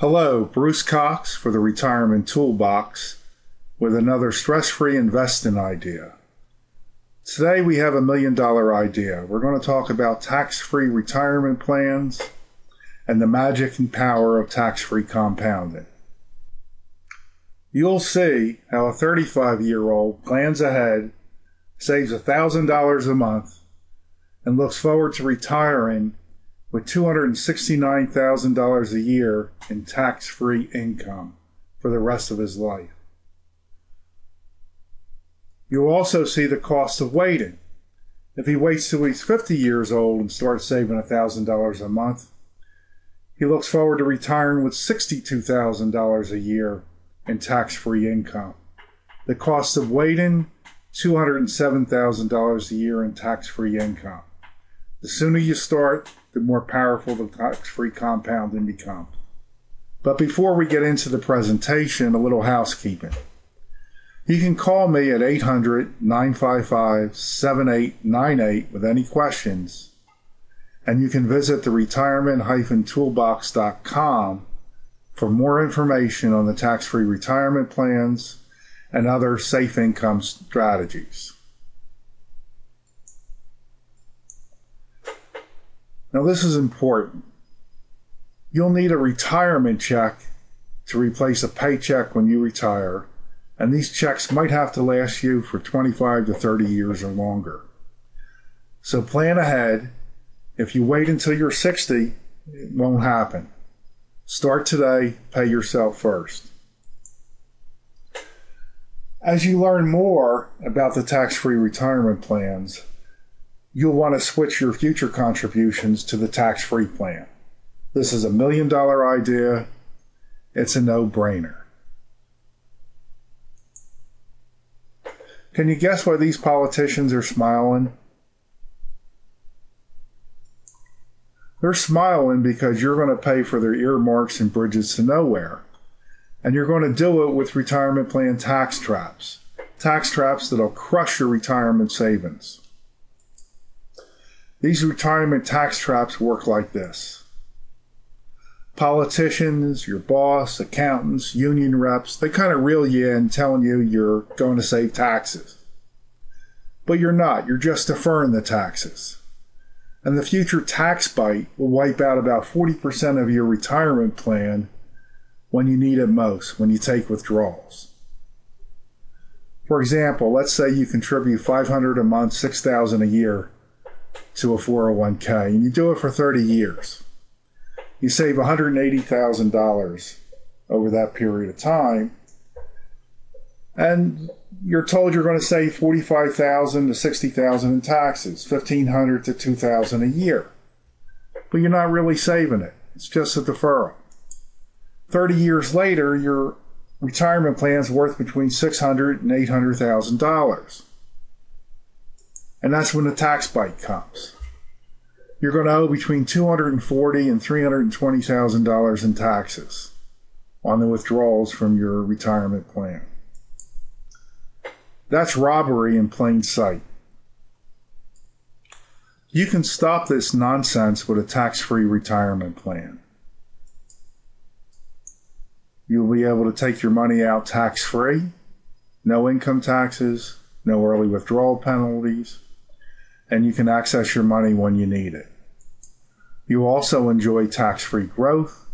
Hello, Bruce Cox for the Retirement Toolbox with another stress-free investing idea. Today we have $1 million idea. We're going to talk about tax-free retirement plans and the magic and power of tax-free compounding. You'll see how a 35-year-old plans ahead, saves $1,000 a month, and looks forward to retiring with $269,000 a year in tax-free income for the rest of his life. You'll also see the cost of waiting. If he waits till he's 50 years old and starts saving $1,000 a month, he looks forward to retiring with $62,000 a year in tax-free income. The cost of waiting, $207,000 a year in tax-free income. The sooner you start, the more powerful the tax-free compounding becomes. But before we get into the presentation, a little housekeeping. You can call me at 800-955-7898 with any questions, and you can visit the retirement-toolbox.com for more information on the tax-free retirement plans and other safe income strategies. Now, this is important. You'll need a retirement check to replace a paycheck when you retire, and these checks might have to last you for 25 to 30 years or longer. So plan ahead. If you wait until you're 60, it won't happen. Start today, pay yourself first. As you learn more about the tax-free retirement plans, you'll want to switch your future contributions to the tax-free plan. This is $1 million idea. It's a no-brainer. Can you guess why these politicians are smiling? They're smiling because you're going to pay for their earmarks and bridges to nowhere. And you're going to do it with retirement plan tax traps. Tax traps that'll crush your retirement savings. These retirement tax traps work like this. Politicians, your boss, accountants, union reps, they kind of reel you in telling you you're going to save taxes. But you're not. You're just deferring the taxes. And the future tax bite will wipe out about 40% of your retirement plan when you need it most, when you take withdrawals. For example, let's say you contribute $500 a month, $6,000 a year to a 401k, and you do it for 30 years. You save $180,000 over that period of time, and you're told you're going to save $45,000 to $60,000 in taxes, $1,500 to $2,000 a year. But you're not really saving it. It's just a deferral. 30 years later, your retirement plan is worth between $600,000 and $800,000. And that's when the tax bite comes. You're going to owe between $240,000 and $320,000 in taxes on the withdrawals from your retirement plan. That's robbery in plain sight. You can stop this nonsense with a tax-free retirement plan. You'll be able to take your money out tax-free, no income taxes, no early withdrawal penalties, and you can access your money when you need it. You also enjoy tax-free growth,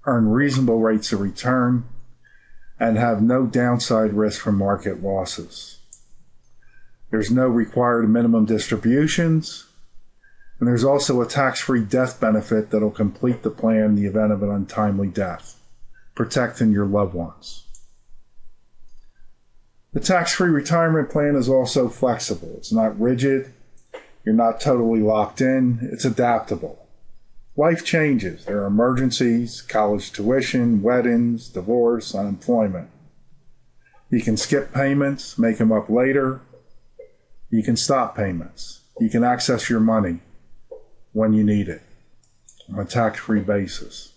earn reasonable rates of return, and have no downside risk from market losses. There's no required minimum distributions, and there's also a tax-free death benefit that'll complete the plan in the event of an untimely death, protecting your loved ones. The tax-free retirement plan is also flexible. It's not rigid. You're not totally locked in. It's adaptable. Life changes. There are emergencies, college tuition, weddings, divorce, unemployment. You can skip payments, make them up later. You can stop payments. You can access your money when you need it on a tax-free basis.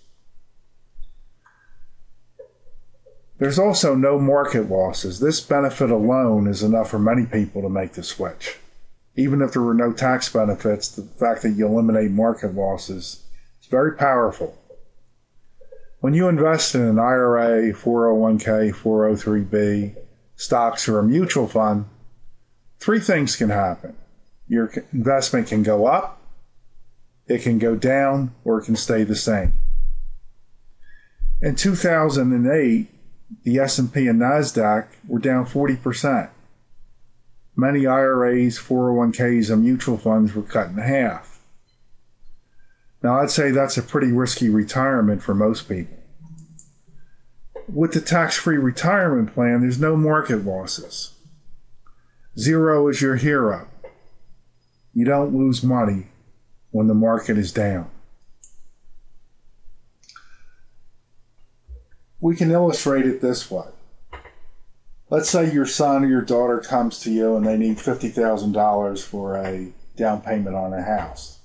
There's also no market losses. This benefit alone is enough for many people to make the switch. Even if there were no tax benefits, the fact that you eliminate market losses is very powerful. When you invest in an IRA, 401k, 403b, stocks, or a mutual fund, three things can happen. Your investment can go up, it can go down, or it can stay the same. In 2008, the S&P and NASDAQ were down 40%. Many IRAs, 401ks, and mutual funds were cut in half. Now, I'd say that's a pretty risky retirement for most people. With the tax-free retirement plan, there's no market losses. Zero is your hero. You don't lose money when the market is down. We can illustrate it this way. Let's say your son or your daughter comes to you and they need $50,000 for a down payment on a house.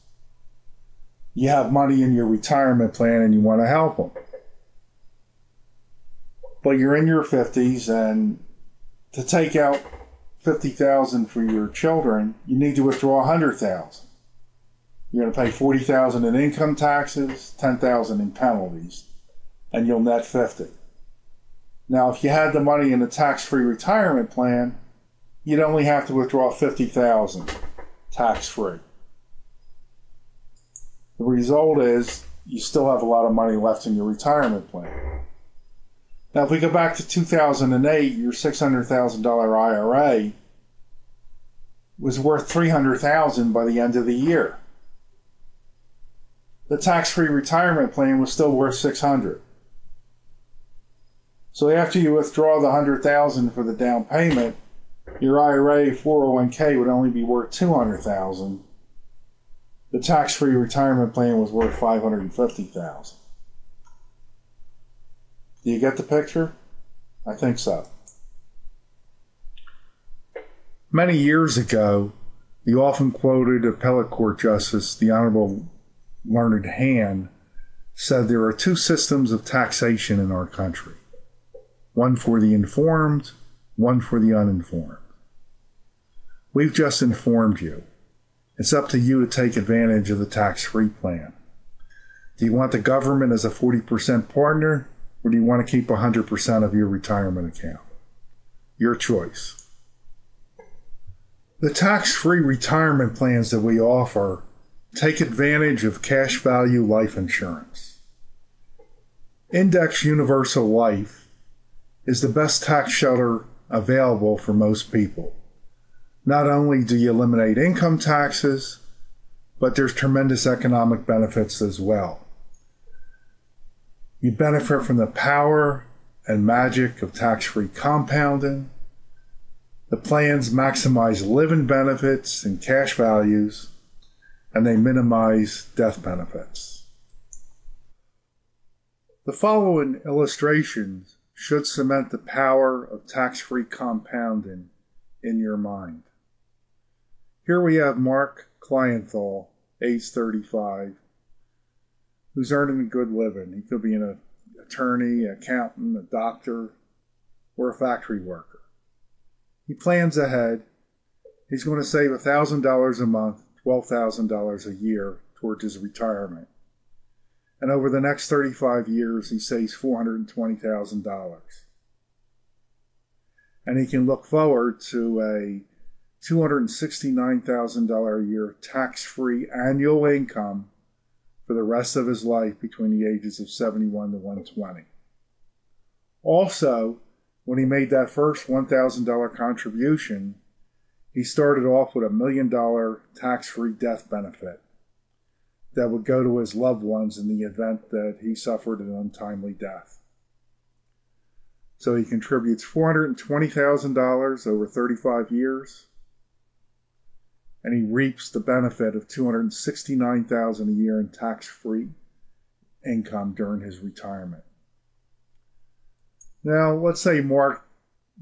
You have money in your retirement plan and you want to help them. But you're in your 50s, and to take out $50,000 for your children, you need to withdraw $100,000. You're going to pay $40,000 in income taxes, $10,000 in penalties, and you'll net $50,000. Now, if you had the money in a tax-free retirement plan, you'd only have to withdraw $50,000 tax-free. The result is you still have a lot of money left in your retirement plan. Now, if we go back to 2008, your $600,000 IRA was worth $300,000 by the end of the year. The tax-free retirement plan was still worth $600,000. So after you withdraw the $100,000 for the down payment, your IRA 401k would only be worth $200,000. The tax-free retirement plan was worth $550,000. Do you get the picture? I think so. Many years ago, the often quoted appellate court justice, the Honorable Learned Hand, said there are two systems of taxation in our country. One for the informed, one for the uninformed. We've just informed you. It's up to you to take advantage of the tax-free plan. Do you want the government as a 40% partner, or do you want to keep 100% of your retirement account? Your choice. The tax-free retirement plans that we offer take advantage of cash value life insurance. Index Universal Life is the best tax shelter available for most people. Not only do you eliminate income taxes, but there's tremendous economic benefits as well. You benefit from the power and magic of tax-free compounding. The plans maximize living benefits and cash values, and they minimize death benefits. The following illustrations should cement the power of tax-free compounding in your mind. Here we have Mark Klienthal, age 35, who's earning a good living. He could be an attorney, accountant, a doctor, or a factory worker. He plans ahead. He's going to save $1,000 a month, $12,000 a year towards his retirement. And over the next 35 years, he saves $420,000. And he can look forward to a $269,000 a year tax-free annual income for the rest of his life between the ages of 71 to 120. Also, when he made that first $1,000 contribution, he started off with $1 million tax-free death benefit that would go to his loved ones in the event that he suffered an untimely death. So he contributes $420,000 over 35 years, and he reaps the benefit of $269,000 a year in tax-free income during his retirement. Now, let's say Mark,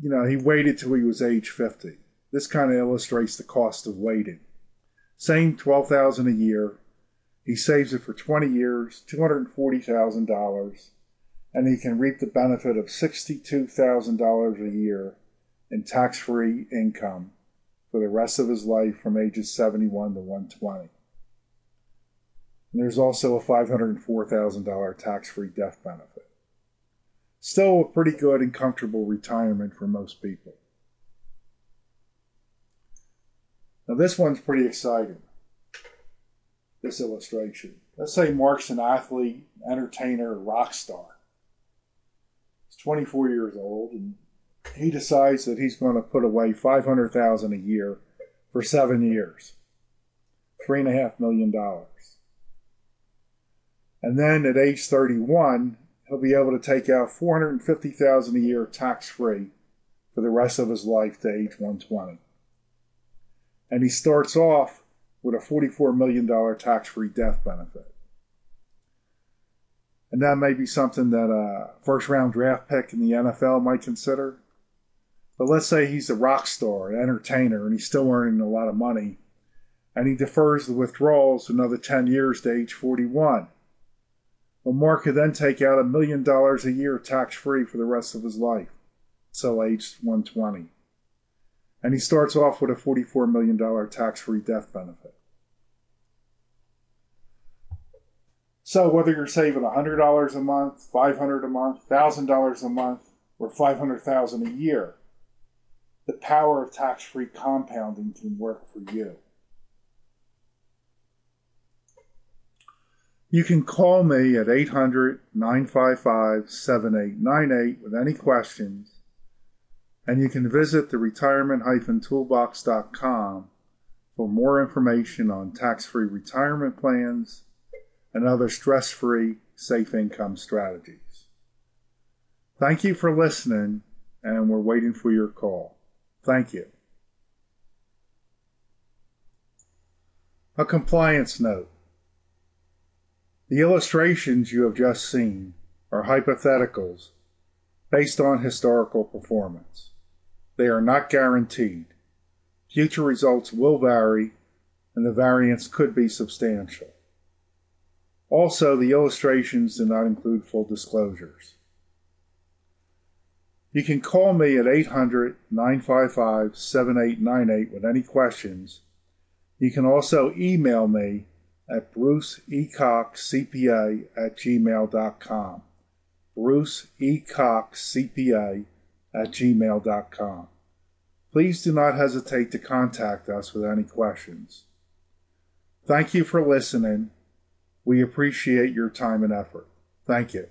he waited till he was age 50. This kind of illustrates the cost of waiting. Same $12,000 a year. He saves it for 20 years, $240,000, and he can reap the benefit of $62,000 a year in tax-free income for the rest of his life from ages 71 to 120. And there's also a $504,000 tax-free death benefit. Still a pretty good and comfortable retirement for most people. Now this one's pretty exciting, this illustration. Let's say Mark's an athlete, entertainer, rock star. He's 24 years old and he decides that he's going to put away $500,000 a year for 7 years, $3.5 million. And then at age 31, he'll be able to take out $450,000 a year tax-free for the rest of his life to age 120. And he starts off with a $44 million tax-free death benefit. And that may be something that a first-round draft pick in the NFL might consider. But let's say he's a rock star, an entertainer, and he's still earning a lot of money, and he defers the withdrawals another 10 years to age 41. Well, Mark could then take out $1 million a year tax-free for the rest of his life, till age 120. And he starts off with a $44 million tax-free death benefit. So whether you're saving $100 a month, $500 a month, $1,000 a month, or $500,000 a year, the power of tax-free compounding can work for you. You can call me at 800-955-7898 with any questions, and you can visit the retirement-toolbox.com for more information on tax-free retirement plans and other stress-free, safe income strategies. Thank you for listening, and we're waiting for your call. Thank you. A compliance note. The illustrations you have just seen are hypotheticals based on historical performance. They are not guaranteed. Future results will vary, and the variance could be substantial. Also, the illustrations do not include full disclosures. You can call me at 800-955-7898 with any questions. You can also email me at bruceecoxcpa@gmail.com. bruceecoxcpa@gmail.com. Please do not hesitate to contact us with any questions. Thank you for listening. We appreciate your time and effort. Thank you.